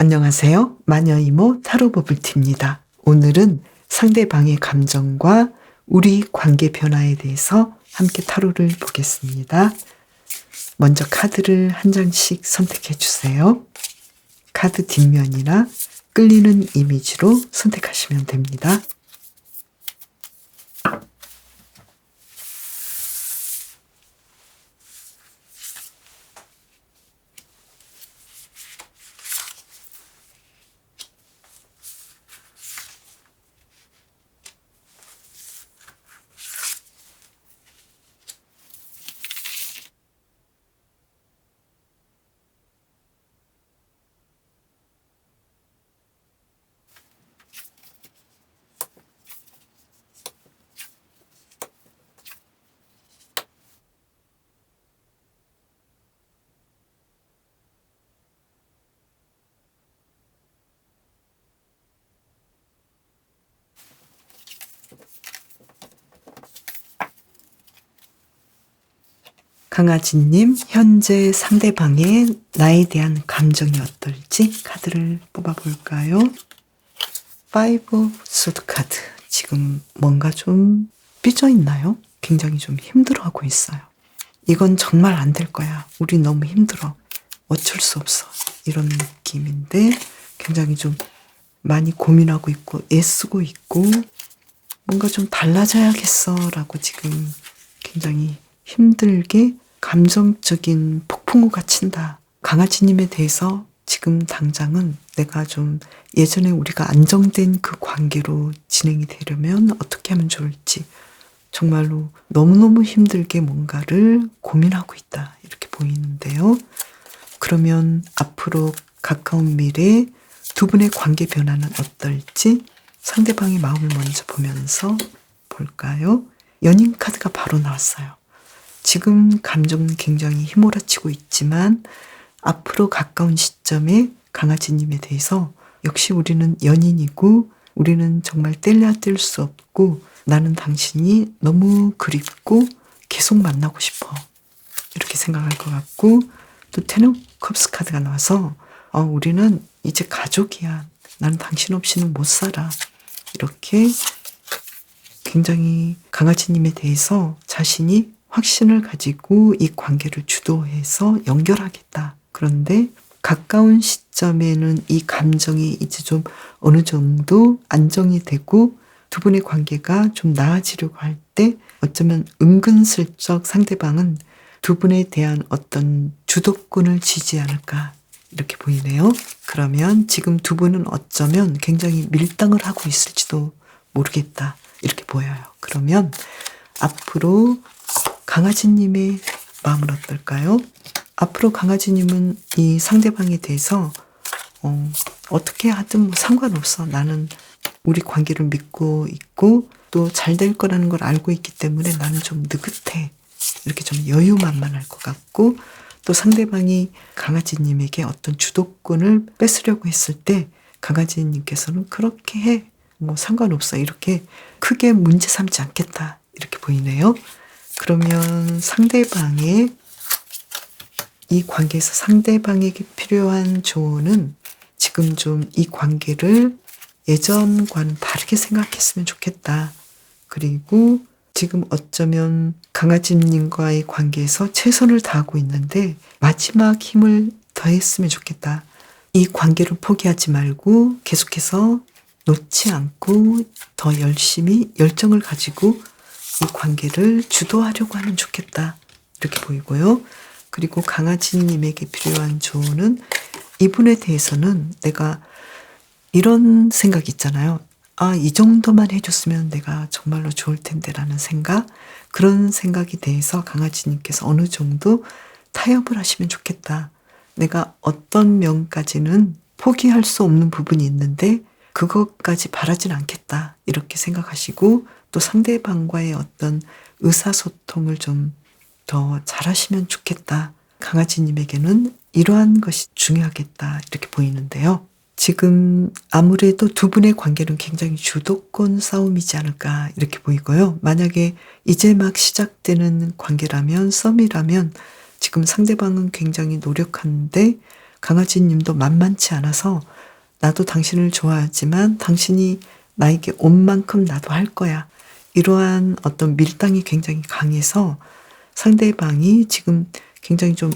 안녕하세요. 마녀이모 타로 버블티입니다. 오늘은 상대방의 감정과 우리 관계 변화에 대해서 함께 타로를 보겠습니다. 먼저 카드를 한 장씩 선택해 주세요. 카드 뒷면이나 끌리는 이미지로 선택하시면 됩니다. 강아지님, 현재 상대방의 나에 대한 감정이 어떨지 카드를 뽑아볼까요? 파이브 소드 카드. 지금 뭔가 좀 삐져있나요? 굉장히 좀 힘들어하고 있어요. 이건 정말 안 될 거야. 우리 너무 힘들어. 어쩔 수 없어. 이런 느낌인데 굉장히 좀 많이 고민하고 있고 애쓰고 있고 뭔가 좀 달라져야겠어 라고 지금 굉장히 힘들게 감정적인 폭풍우가 친다. 강아지님에 대해서 지금 당장은 내가 좀 예전에 우리가 안정된 그 관계로 진행이 되려면 어떻게 하면 좋을지 정말로 너무너무 힘들게 뭔가를 고민하고 있다. 이렇게 보이는데요. 그러면 앞으로 가까운 미래에 두 분의 관계 변화는 어떨지 상대방의 마음을 먼저 보면서 볼까요? 연인 카드가 바로 나왔어요. 지금 감정은 굉장히 휘몰아치고 있지만 앞으로 가까운 시점에 강아지님에 대해서 역시 우리는 연인이고 우리는 정말 뗄래야 뗄 수 없고 나는 당신이 너무 그립고 계속 만나고 싶어. 이렇게 생각할 것 같고 또 텐 오브 컵스 카드가 나와서 우리는 이제 가족이야. 나는 당신 없이는 못 살아. 이렇게 굉장히 강아지님에 대해서 자신이 확신을 가지고 이 관계를 주도해서 연결하겠다. 그런데 가까운 시점에는 이 감정이 이제 좀 어느 정도 안정이 되고 두 분의 관계가 좀 나아지려고 할 때 어쩌면 은근슬쩍 상대방은 두 분에 대한 어떤 주도권을 쥐지 않을까 이렇게 보이네요. 그러면 지금 두 분은 어쩌면 굉장히 밀당을 하고 있을지도 모르겠다 이렇게 보여요. 그러면 앞으로 강아지님의 마음은 어떨까요? 앞으로 강아지님은 이 상대방에 대해서 어떻게 하든 뭐 상관없어. 나는 우리 관계를 믿고 있고 또 잘 될 거라는 걸 알고 있기 때문에 나는 좀 느긋해. 이렇게 좀 여유만만할 것 같고 또 상대방이 강아지님에게 어떤 주도권을 뺏으려고 했을 때 강아지님께서는 그렇게 해. 뭐 상관없어. 이렇게 크게 문제 삼지 않겠다. 이렇게 보이네요. 그러면 상대방의 이 관계에서 상대방에게 필요한 조언은 지금 좀 이 관계를 예전과는 다르게 생각했으면 좋겠다. 그리고 지금 어쩌면 강아지님과의 관계에서 최선을 다하고 있는데 마지막 힘을 더했으면 좋겠다. 이 관계를 포기하지 말고 계속해서 놓지 않고 더 열심히 열정을 가지고 이 관계를 주도하려고 하면 좋겠다. 이렇게 보이고요. 그리고 강아지님에게 필요한 조언은 이분에 대해서는 내가 이런 생각 있잖아요. 이 정도만 해줬으면 내가 정말로 좋을 텐데 라는 생각, 그런 생각에 대해서 강아지님께서 어느 정도 타협을 하시면 좋겠다. 내가 어떤 면까지는 포기할 수 없는 부분이 있는데 그것까지 바라진 않겠다. 이렇게 생각하시고 또 상대방과의 어떤 의사소통을 좀 더 잘하시면 좋겠다. 강아지님에게는 이러한 것이 중요하겠다. 이렇게 보이는데요. 지금 아무래도 두 분의 관계는 굉장히 주도권 싸움이지 않을까 이렇게 보이고요. 만약에 이제 막 시작되는 관계라면 썸이라면 지금 상대방은 굉장히 노력하는데 강아지님도 만만치 않아서 나도 당신을 좋아하지만 당신이 나에게 온 만큼 나도 할 거야. 이러한 어떤 밀당이 굉장히 강해서 상대방이 지금 굉장히 좀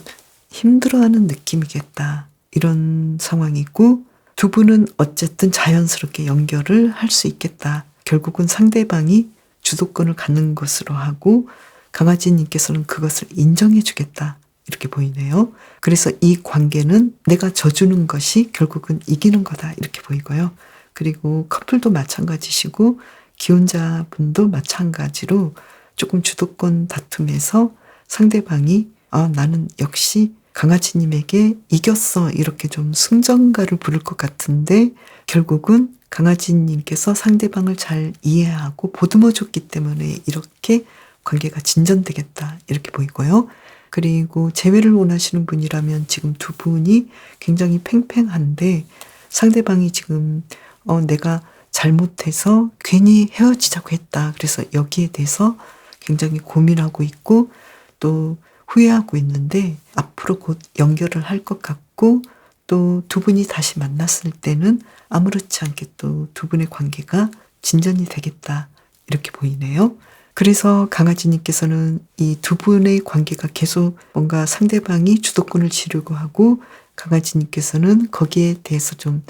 힘들어하는 느낌이겠다. 이런 상황이고 두 분은 어쨌든 자연스럽게 연결을 할 수 있겠다. 결국은 상대방이 주도권을 갖는 것으로 하고 강아지님께서는 그것을 인정해 주겠다. 이렇게 보이네요. 그래서 이 관계는 내가 져주는 것이 결국은 이기는 거다. 이렇게 보이고요. 그리고 커플도 마찬가지시고 기혼자분도 마찬가지로 조금 주도권 다툼에서 상대방이 나는 역시 강아지님에게 이겼어. 이렇게 좀 승전가를 부를 것 같은데 결국은 강아지님께서 상대방을 잘 이해하고 보듬어 줬기 때문에 이렇게 관계가 진전되겠다. 이렇게 보이고요. 그리고 재회를 원하시는 분이라면 지금 두 분이 굉장히 팽팽한데 상대방이 지금 내가 잘못해서 괜히 헤어지자고 했다. 그래서 여기에 대해서 굉장히 고민하고 있고 또 후회하고 있는데 앞으로 곧 연결을 할 것 같고 또 두 분이 다시 만났을 때는 아무렇지 않게 또 두 분의 관계가 진전이 되겠다. 이렇게 보이네요. 그래서 강아지님께서는 이 두 분의 관계가 계속 뭔가 상대방이 주도권을 쥐려고 하고 강아지님께서는 거기에 대해서 좀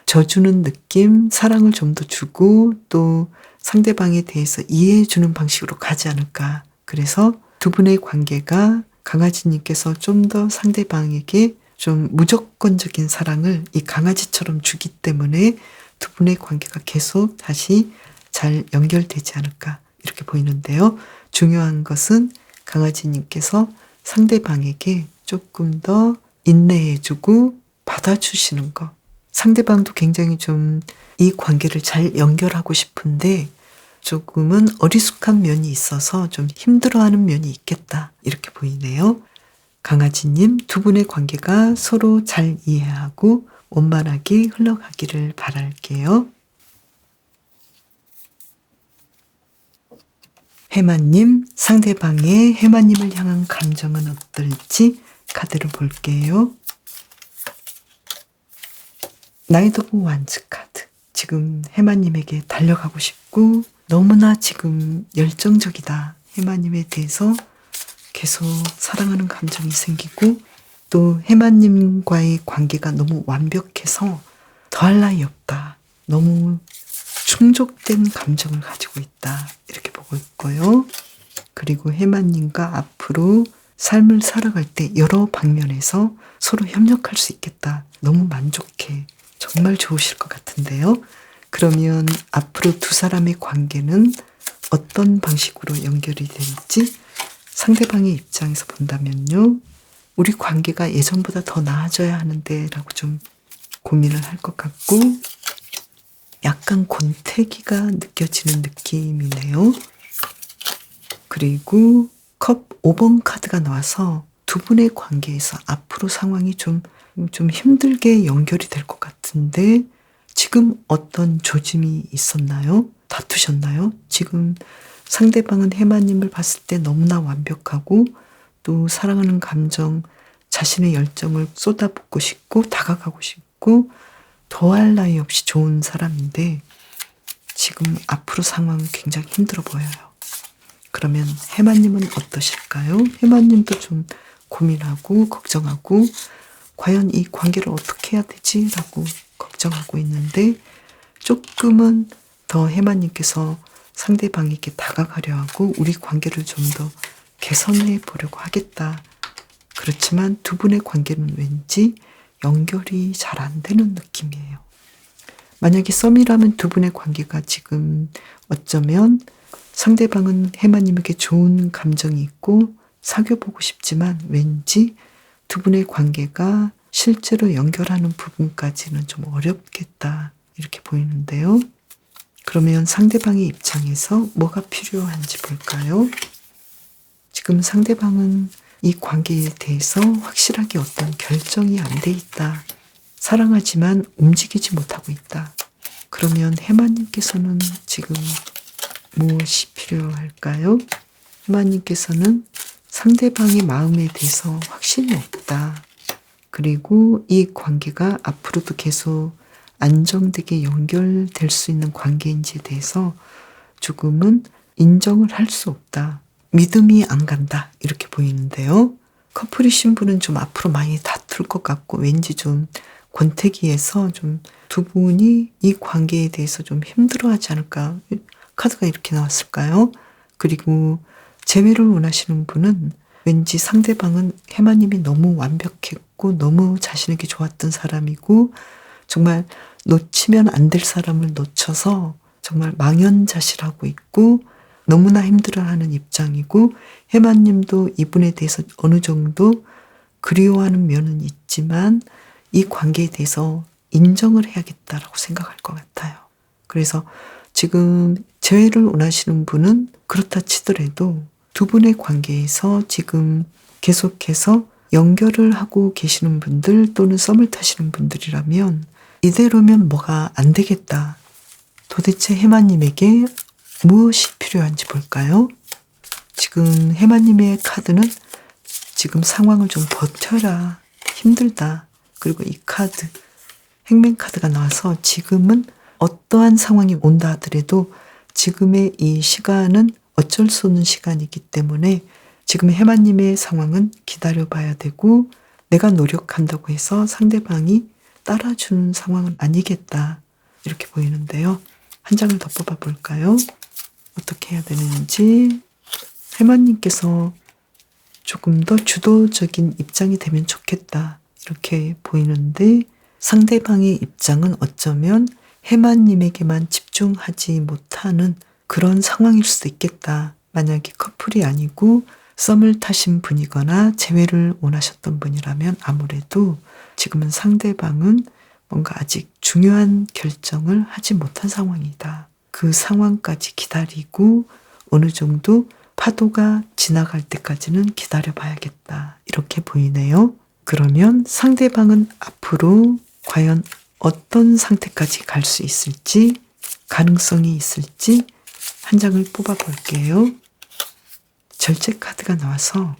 져주는 느낌, 사랑을 좀 더 주고 또 상대방에 대해서 이해해 주는 방식으로 가지 않을까. 그래서 두 분의 관계가 강아지님께서 좀 더 상대방에게 좀 무조건적인 사랑을 이 강아지처럼 주기 때문에 두 분의 관계가 계속 다시 잘 연결되지 않을까 이렇게 보이는데요. 중요한 것은 강아지님께서 상대방에게 조금 더 인내해주고 받아주시는 것. 상대방도 굉장히 좀 이 관계를 잘 연결하고 싶은데 조금은 어리숙한 면이 있어서 좀 힘들어하는 면이 있겠다. 이렇게 보이네요. 강아지님 두 분의 관계가 서로 잘 이해하고 원만하게 흘러가기를 바랄게요. 해마님, 상대방의 해마님을 향한 감정은 어떨지 카드를 볼게요. 나이트 오브 완즈 카드. 지금 해마님에게 달려가고 싶고 너무나 지금 열정적이다. 해마님에 대해서 계속 사랑하는 감정이 생기고 또 해마님과의 관계가 너무 완벽해서 더할 나위 없다. 너무 충족된 감정을 가지고 있다. 이렇게 보고 있고요. 그리고 해마님과 앞으로 삶을 살아갈 때 여러 방면에서 서로 협력할 수 있겠다. 너무 만족해. 정말 좋으실 것 같은데요. 그러면 앞으로 두 사람의 관계는 어떤 방식으로 연결이 될지 상대방의 입장에서 본다면요. 우리 관계가 예전보다 더 나아져야 하는데 라고 좀 고민을 할 것 같고 약간 권태기가 느껴지는 느낌이네요. 그리고 컵 5번 카드가 나와서 두 분의 관계에서 앞으로 상황이 좀 힘들게 연결이 될 것 같은데 지금 어떤 조짐이 있었나요? 다투셨나요? 지금 상대방은 해마님을 봤을 때 너무나 완벽하고 또 사랑하는 감정, 자신의 열정을 쏟아붓고 싶고 다가가고 싶고 더할 나위 없이 좋은 사람인데 지금 앞으로 상황은 굉장히 힘들어 보여요. 그러면 해마님은 어떠실까요? 해마님도 좀 고민하고 걱정하고 과연 이 관계를 어떻게 해야 되지? 라고 걱정하고 있는데 조금은 더 해마님께서 상대방에게 다가가려 하고 우리 관계를 좀 더 개선해 보려고 하겠다. 그렇지만 두 분의 관계는 왠지 연결이 잘 안 되는 느낌이에요. 만약에 썸이라면 두 분의 관계가 지금 어쩌면 상대방은 해마님에게 좋은 감정이 있고 사귀어보고 싶지만 왠지 두 분의 관계가 실제로 연결하는 부분까지는 좀 어렵겠다 이렇게 보이는데요. 그러면 상대방의 입장에서 뭐가 필요한지 볼까요? 지금 상대방은 이 관계에 대해서 확실하게 어떤 결정이 안 돼 있다. 사랑하지만 움직이지 못하고 있다. 그러면 해마님께서는 지금 무엇이 필요할까요? 해마님께서는 상대방의 마음에 대해서 확신이 없다. 그리고 이 관계가 앞으로도 계속 안정되게 연결될 수 있는 관계인지에 대해서 조금은 인정을 할 수 없다. 믿음이 안 간다. 이렇게 보이는데요. 커플이신 분은 좀 앞으로 많이 다툴 것 같고 왠지 좀 권태기에서 좀 두 분이 이 관계에 대해서 좀 힘들어하지 않을까. 카드가 이렇게 나왔을까요? 그리고 재회를 원하시는 분은 왠지 상대방은 해마님이 너무 완벽했고 너무 자신에게 좋았던 사람이고 정말 놓치면 안 될 사람을 놓쳐서 정말 망연자실하고 있고 너무나 힘들어하는 입장이고 해마님도 이분에 대해서 어느 정도 그리워하는 면은 있지만 이 관계에 대해서 인정을 해야겠다라고 생각할 것 같아요. 그래서 지금 재회를 원하시는 분은 그렇다 치더라도 두 분의 관계에서 지금 계속해서 연결을 하고 계시는 분들 또는 썸을 타시는 분들이라면 이대로면 뭐가 안 되겠다. 도대체 해마님에게 무엇이 필요한지 볼까요? 지금 해마님의 카드는 지금 상황을 좀 버텨라. 힘들다. 그리고 이 카드, 행맨 카드가 나와서 지금은 어떠한 상황이 온다 하더라도 지금의 이 시간은 어쩔 수 없는 시간이기 때문에 지금 해마님의 상황은 기다려봐야 되고 내가 노력한다고 해서 상대방이 따라주는 상황은 아니겠다. 이렇게 보이는데요. 한 장을 더 뽑아볼까요? 어떻게 해야 되는지. 해마님께서 조금 더 주도적인 입장이 되면 좋겠다. 이렇게 보이는데 상대방의 입장은 어쩌면 해마님에게만 집중하지 못하는 그런 상황일 수도 있겠다. 만약에 커플이 아니고 썸을 타신 분이거나 재회를 원하셨던 분이라면 아무래도 지금은 상대방은 뭔가 아직 중요한 결정을 하지 못한 상황이다. 그 상황까지 기다리고 어느 정도 파도가 지나갈 때까지는 기다려봐야겠다. 이렇게 보이네요. 그러면 상대방은 앞으로 과연 어떤 상태까지 갈 수 있을지, 가능성이 있을지 한 장을 뽑아볼게요. 절제 카드가 나와서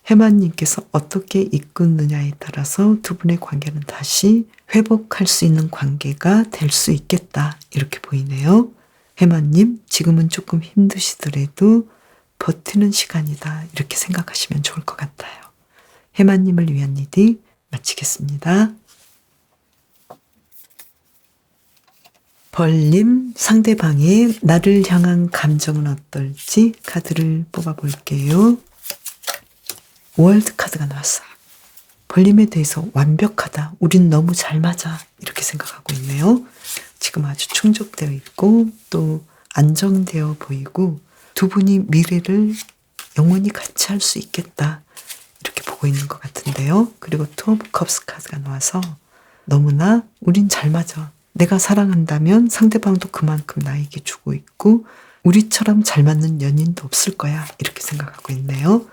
해마님께서 어떻게 이끄느냐에 따라서 두 분의 관계는 다시 회복할 수 있는 관계가 될 수 있겠다. 이렇게 보이네요. 해마님, 지금은 조금 힘드시더라도 버티는 시간이다. 이렇게 생각하시면 좋을 것 같아요. 해마님을 위한 리딩 마치겠습니다. 벌님, 상대방의 나를 향한 감정은 어떨지 카드를 뽑아볼게요. 월드 카드가 나왔어요. 벌님에 대해서 완벽하다. 우린 너무 잘 맞아. 이렇게 생각하고 있네요. 지금 아주 충족되어 있고 또 안정되어 보이고 두 분이 미래를 영원히 같이 할 수 있겠다. 이렇게 보고 있는 것 같은데요. 그리고 투 오브 컵스 카드가 나와서 너무나 우린 잘 맞아. 내가 사랑한다면 상대방도 그만큼 나에게 주고 있고 우리처럼 잘 맞는 연인도 없을 거야. 이렇게 생각하고 있네요.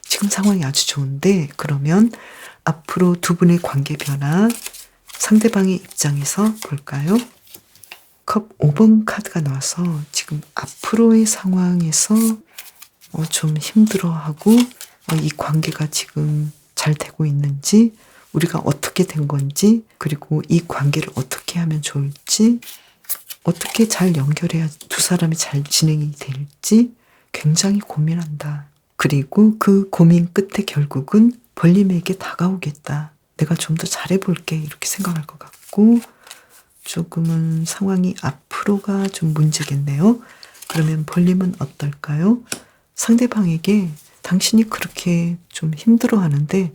지금 상황이 아주 좋은데 그러면 앞으로 두 분의 관계 변화 상대방의 입장에서 볼까요? 컵 5번 카드가 나와서 지금 앞으로의 상황에서 좀 힘들어하고 이 관계가 지금 잘 되고 있는지 우리가 어떻게 된 건지 그리고 이 관계를 어떻게 하면 좋을지 어떻게 잘 연결해야 두 사람이 잘 진행이 될지 굉장히 고민한다. 그리고 그 고민 끝에 결국은 벌님에게 다가오겠다. 내가 좀 더 잘해볼게 이렇게 생각할 것 같고 조금은 상황이 앞으로가 좀 문제겠네요. 그러면 벌님은 어떨까요? 상대방에게 당신이 그렇게 좀 힘들어하는데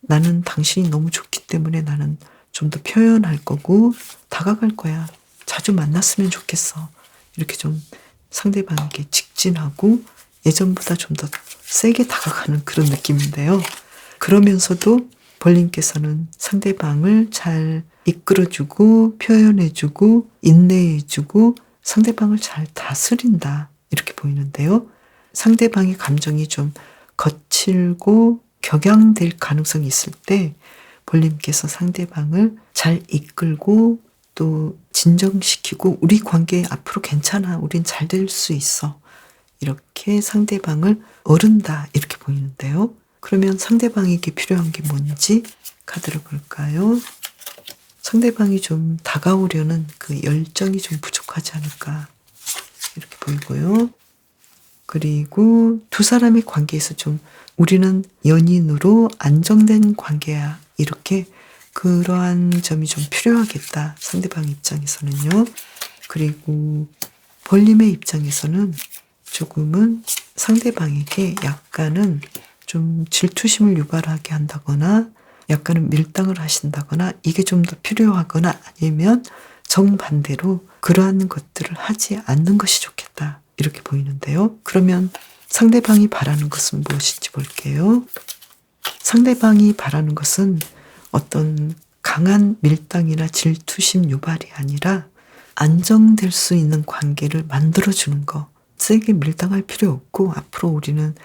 나는 당신이 너무 좋기 때문에 나는 좀 더 표현할 거고 다가갈 거야. 자주 만났으면 좋겠어. 이렇게 좀 상대방에게 직진하고 예전보다 좀 더 세게 다가가는 그런 느낌인데요. 그러면서도 벌님께서는 상대방을 잘 이끌어주고 표현해주고 인내해주고 상대방을 잘 다스린다. 이렇게 보이는데요. 상대방의 감정이 좀 거칠고 격양될 가능성이 있을 때 벌님께서 상대방을 잘 이끌고 또 진정시키고 우리 관계 앞으로 괜찮아. 우린 잘 될 수 있어. 이렇게 상대방을 어른다. 이렇게 보이는데요. 그러면 상대방에게 필요한 게 뭔지 카드를 볼까요? 상대방이 좀 다가오려는 그 열정이 좀 부족하지 않을까 이렇게 보이고요. 그리고 두 사람의 관계에서 좀 우리는 연인으로 안정된 관계야 이렇게 그러한 점이 좀 필요하겠다. 상대방 입장에서는요. 그리고 벌림의 입장에서는 조금은 상대방에게 약간은 좀 질투심을 유발하게 한다거나 약간은 밀당을 하신다거나 이게 좀 더 필요하거나 아니면 정반대로 그러한 것들을 하지 않는 것이 좋겠다. 이렇게 보이는데요. 그러면 상대방이 바라는 것은 무엇인지 볼게요. 상대방이 바라는 것은 어떤 강한 밀당이나 질투심 유발이 아니라 안정될 수 있는 관계를 만들어주는 거. 세게 밀당할 필요 없고 앞으로 우리는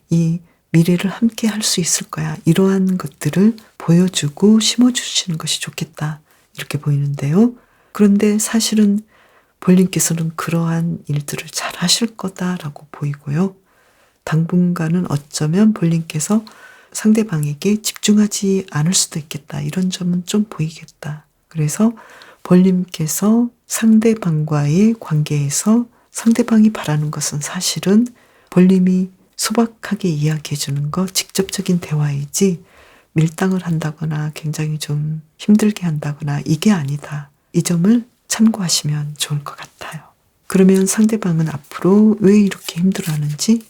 이 미래를 함께 할 수 있을 거야. 이러한 것들을 보여주고 심어주시는 것이 좋겠다. 이렇게 보이는데요. 그런데 사실은 본인께서는 그러한 일들을 잘 하실 거다라고 보이고요. 당분간은 어쩌면 본인께서 상대방에게 집중하지 않을 수도 있겠다. 이런 점은 좀 보이겠다. 그래서 본인께서 상대방과의 관계에서 상대방이 바라는 것은 사실은 본인이 소박하게 이야기해 주는 거 직접적인 대화이지 밀당을 한다거나 굉장히 좀 힘들게 한다거나 이게 아니다. 이 점을 참고하시면 좋을 것 같아요. 그러면 상대방은 앞으로 왜 이렇게 힘들어하는지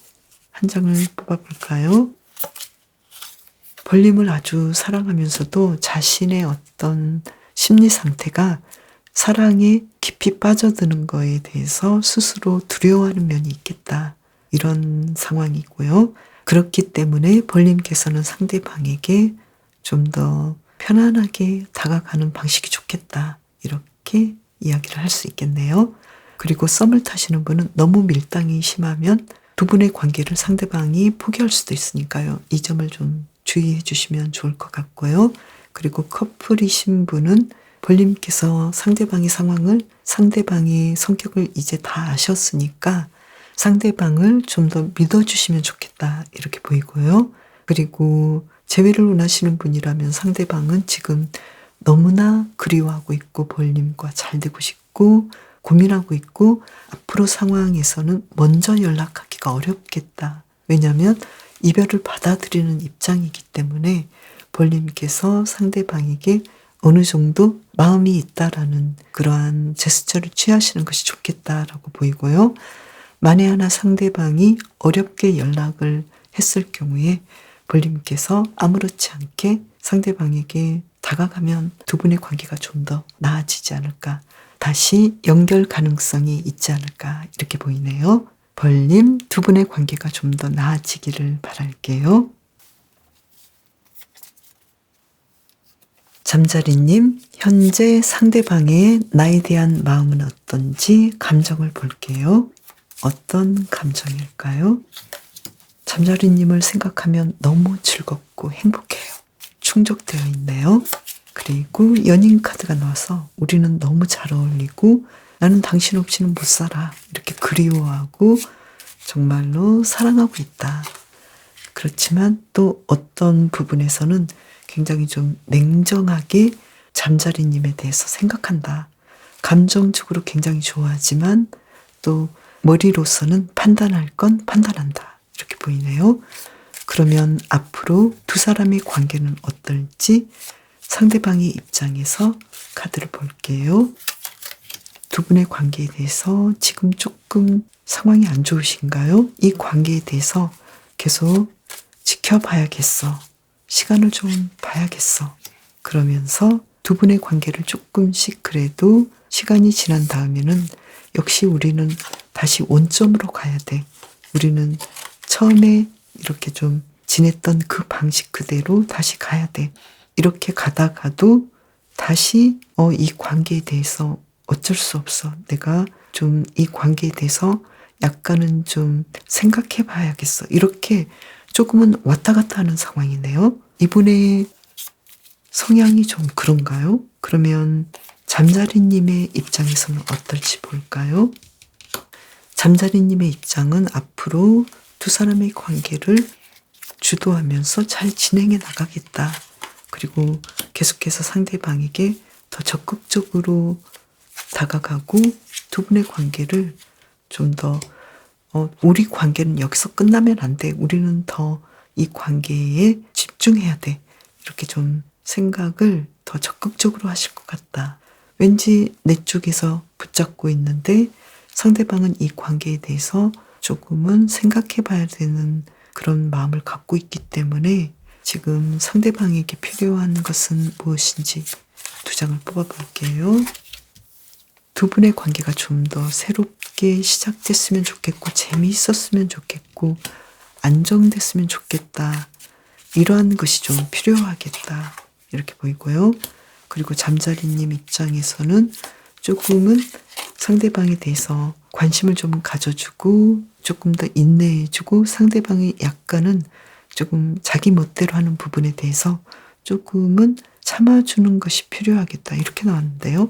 한 장을 뽑아볼까요? 벌림을 아주 사랑하면서도 자신의 어떤 심리 상태가 사랑에 깊이 빠져드는 거에 대해서 스스로 두려워하는 면이 있겠다. 이런 상황이고요. 그렇기 때문에 벌림께서는 상대방에게 좀 더 편안하게 다가가는 방식이 좋겠다. 이렇게 이야기를 할 수 있겠네요. 그리고 썸을 타시는 분은 너무 밀당이 심하면 두 분의 관계를 상대방이 포기할 수도 있으니까요. 이 점을 좀 주의해 주시면 좋을 것 같고요. 그리고 커플이신 분은 벌님께서 상대방의 상황을 상대방의 성격을 이제 다 아셨으니까 상대방을 좀 더 믿어주시면 좋겠다 이렇게 보이고요. 그리고 재회를 원하시는 분이라면 상대방은 지금 너무나 그리워하고 있고 벌님과 잘 되고 싶고 고민하고 있고 앞으로 상황에서는 먼저 연락하기가 어렵겠다. 왜냐하면 이별을 받아들이는 입장이기 때문에 벌님께서 상대방에게 어느 정도 마음이 있다라는 그러한 제스처를 취하시는 것이 좋겠다라고 보이고요. 만에 하나 상대방이 어렵게 연락을 했을 경우에 벌님께서 아무렇지 않게 상대방에게 다가가면 두 분의 관계가 좀 더 나아지지 않을까. 다시 연결 가능성이 있지 않을까 이렇게 보이네요. 벌님 두 분의 관계가 좀 더 나아지기를 바랄게요. 잠자리님, 현재 상대방의 나에 대한 마음은 어떤지 감정을 볼게요. 어떤 감정일까요? 잠자리님을 생각하면 너무 즐겁고 행복해요. 충족되어 있네요. 그리고 연인 카드가 나와서 우리는 너무 잘 어울리고 나는 당신 없이는 못 살아. 이렇게 그리워하고 정말로 사랑하고 있다. 그렇지만 또 어떤 부분에서는 굉장히 좀 냉정하게 잠자리님에 대해서 생각한다. 감정적으로 굉장히 좋아하지만 또 머리로서는 판단할 건 판단한다. 이렇게 보이네요. 그러면 앞으로 두 사람의 관계는 어떨지 상대방의 입장에서 카드를 볼게요. 두 분의 관계에 대해서 지금 조금 상황이 안 좋으신가요? 이 관계에 대해서 계속 지켜봐야겠어. 시간을 좀 봐야겠어. 그러면서 두 분의 관계를 조금씩 그래도 시간이 지난 다음에는 역시 우리는 다시 원점으로 가야 돼. 우리는 처음에 이렇게 좀 지냈던 그 방식 그대로 다시 가야 돼. 이렇게 가다가도 다시 이 관계에 대해서 어쩔 수 없어. 내가 좀 이 관계에 대해서 약간은 좀 생각해 봐야겠어. 이렇게 조금은 왔다 갔다 하는 상황이네요. 이분의 성향이 좀 그런가요? 그러면 잠자리님의 입장에서는 어떨지 볼까요? 잠자리님의 입장은 앞으로 두 사람의 관계를 주도하면서 잘 진행해 나가겠다. 그리고 계속해서 상대방에게 더 적극적으로 다가가고 두 분의 관계를 좀 더 우리 관계는 여기서 끝나면 안 돼. 우리는 더 이 관계에 집중해야 돼. 이렇게 좀 생각을 더 적극적으로 하실 것 같다. 왠지 내 쪽에서 붙잡고 있는데 상대방은 이 관계에 대해서 조금은 생각해 봐야 되는 그런 마음을 갖고 있기 때문에 지금 상대방에게 필요한 것은 무엇인지 두 장을 뽑아 볼게요. 두 분의 관계가 좀 더 새롭게 시작됐으면 좋겠고 재미있었으면 좋겠고 안정됐으면 좋겠다. 이러한 것이 좀 필요하겠다. 이렇게 보이고요. 그리고 잠자리님 입장에서는 조금은 상대방에 대해서 관심을 좀 가져주고 조금 더 인내해주고 상대방이 약간은 조금 자기 멋대로 하는 부분에 대해서 조금은 참아주는 것이 필요하겠다. 이렇게 나왔는데요.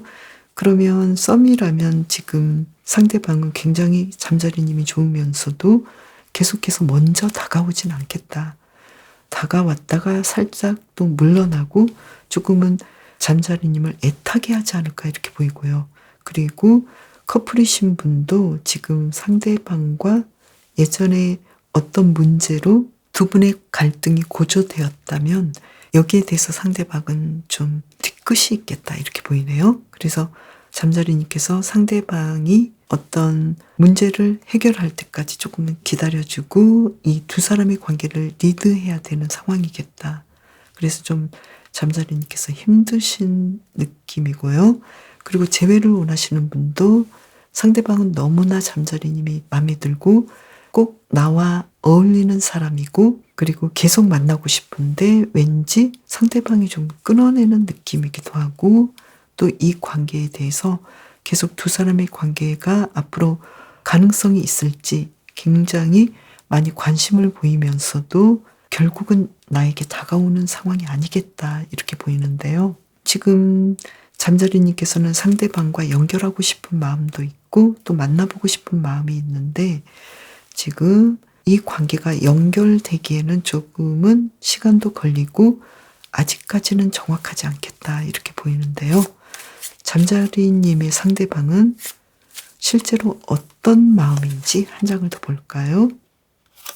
그러면 썸이라면 지금 상대방은 굉장히 잠자리님이 좋으면서도 계속해서 먼저 다가오진 않겠다. 다가왔다가 살짝 또 물러나고 조금은 잠자리님을 애타게 하지 않을까 이렇게 보이고요. 그리고 커플이신 분도 지금 상대방과 예전에 어떤 문제로 두 분의 갈등이 고조되었다면 여기에 대해서 상대방은 좀 뒤끝이 있겠다 이렇게 보이네요. 그래서 잠자리님께서 상대방이 어떤 문제를 해결할 때까지 조금은 기다려주고 이 두 사람의 관계를 리드해야 되는 상황이겠다. 그래서 좀 잠자리님께서 힘드신 느낌이고요. 그리고 재회를 원하시는 분도 상대방은 너무나 잠자리님이 마음에 들고 꼭 나와 어울리는 사람이고 그리고 계속 만나고 싶은데 왠지 상대방이 좀 끊어내는 느낌이기도 하고 또 이 관계에 대해서 계속 두 사람의 관계가 앞으로 가능성이 있을지 굉장히 많이 관심을 보이면서도 결국은 나에게 다가오는 상황이 아니겠다 이렇게 보이는데요. 지금 잠자리님께서는 상대방과 연결하고 싶은 마음도 있고 또 만나보고 싶은 마음이 있는데 지금 이 관계가 연결되기에는 조금은 시간도 걸리고 아직까지는 정확하지 않겠다 이렇게 보이는데요. 잠자리님의 상대방은 실제로 어떤 마음인지 한 장을 더 볼까요?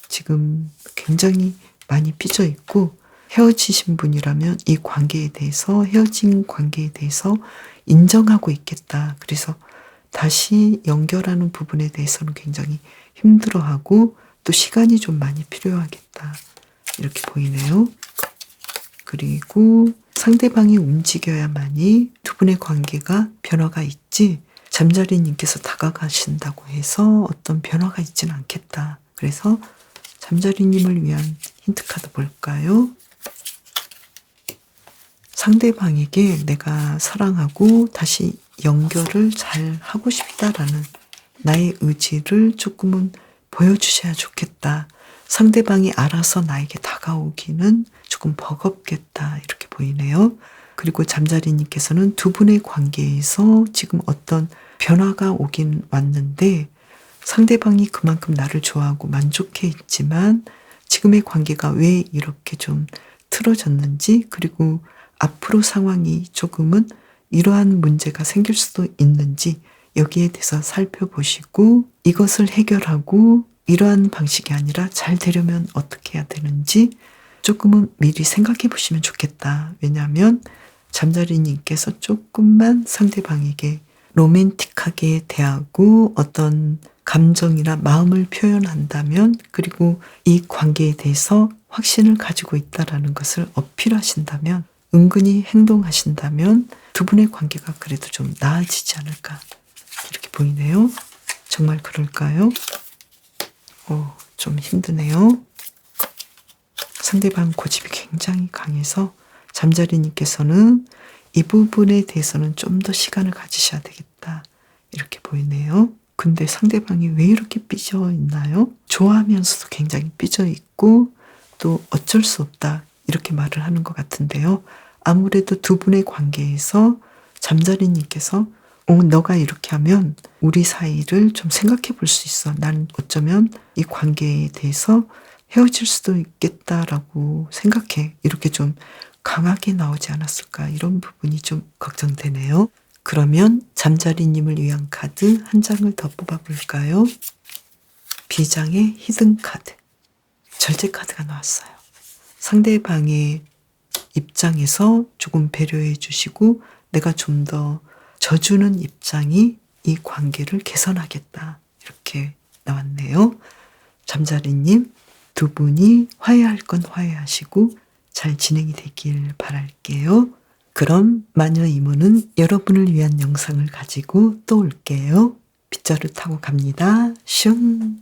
지금 굉장히 많이 삐져 있고 헤어지신 분이라면 이 관계에 대해서 헤어진 관계에 대해서 인정하고 있겠다. 그래서 다시 연결하는 부분에 대해서는 굉장히 힘들어하고 또 시간이 좀 많이 필요하겠다. 이렇게 보이네요. 그리고 상대방이 움직여야만이 두 분의 관계가 변화가 있지 잠자리님께서 다가가신다고 해서 어떤 변화가 있지는 않겠다. 그래서 잠자리님을 위한 힌트카드 볼까요? 상대방에게 내가 사랑하고 다시 연결을 잘 하고 싶다라는 나의 의지를 조금은 보여주셔야 좋겠다. 상대방이 알아서 나에게 다가오기는 조금 버겁겠다 이렇게 보이네요. 그리고 잠자리님께서는 두 분의 관계에서 지금 어떤 변화가 오긴 왔는데 상대방이 그만큼 나를 좋아하고 만족해 있지만 지금의 관계가 왜 이렇게 좀 틀어졌는지 그리고 앞으로 상황이 조금은 이러한 문제가 생길 수도 있는지 여기에 대해서 살펴보시고 이것을 해결하고 이러한 방식이 아니라 잘 되려면 어떻게 해야 되는지 조금은 미리 생각해 보시면 좋겠다. 왜냐하면 잠자리님께서 조금만 상대방에게 로맨틱하게 대하고 어떤 감정이나 마음을 표현한다면 그리고 이 관계에 대해서 확신을 가지고 있다라는 것을 어필하신다면 은근히 행동하신다면 두 분의 관계가 그래도 좀 나아지지 않을까 이렇게 보이네요. 정말 그럴까요? 좀 힘드네요. 상대방 고집이 굉장히 강해서 잠자리님께서는 이 부분에 대해서는 좀 더 시간을 가지셔야 되겠다. 이렇게 보이네요. 근데 상대방이 왜 이렇게 삐져 있나요? 좋아하면서도 굉장히 삐져 있고 또 어쩔 수 없다. 이렇게 말을 하는 것 같은데요. 아무래도 두 분의 관계에서 잠자리님께서 너가 이렇게 하면 우리 사이를 좀 생각해 볼 수 있어. 난 어쩌면 이 관계에 대해서 헤어질 수도 있겠다라고 생각해. 이렇게 좀 강하게 나오지 않았을까, 이런 부분이 좀 걱정되네요. 그러면 잠자리님을 위한 카드 한 장을 더 뽑아볼까요? 비장의 히든 카드, 절제 카드가 나왔어요. 상대방의 입장에서 조금 배려해 주시고 내가 좀 더 져주는 입장이 이 관계를 개선하겠다, 이렇게 나왔네요. 잠자리님, 두 분이 화해할 건 화해하시고 잘 진행이 되길 바랄게요. 그럼 마녀 이모는 여러분을 위한 영상을 가지고 또 올게요. 빗자루 타고 갑니다. 슝.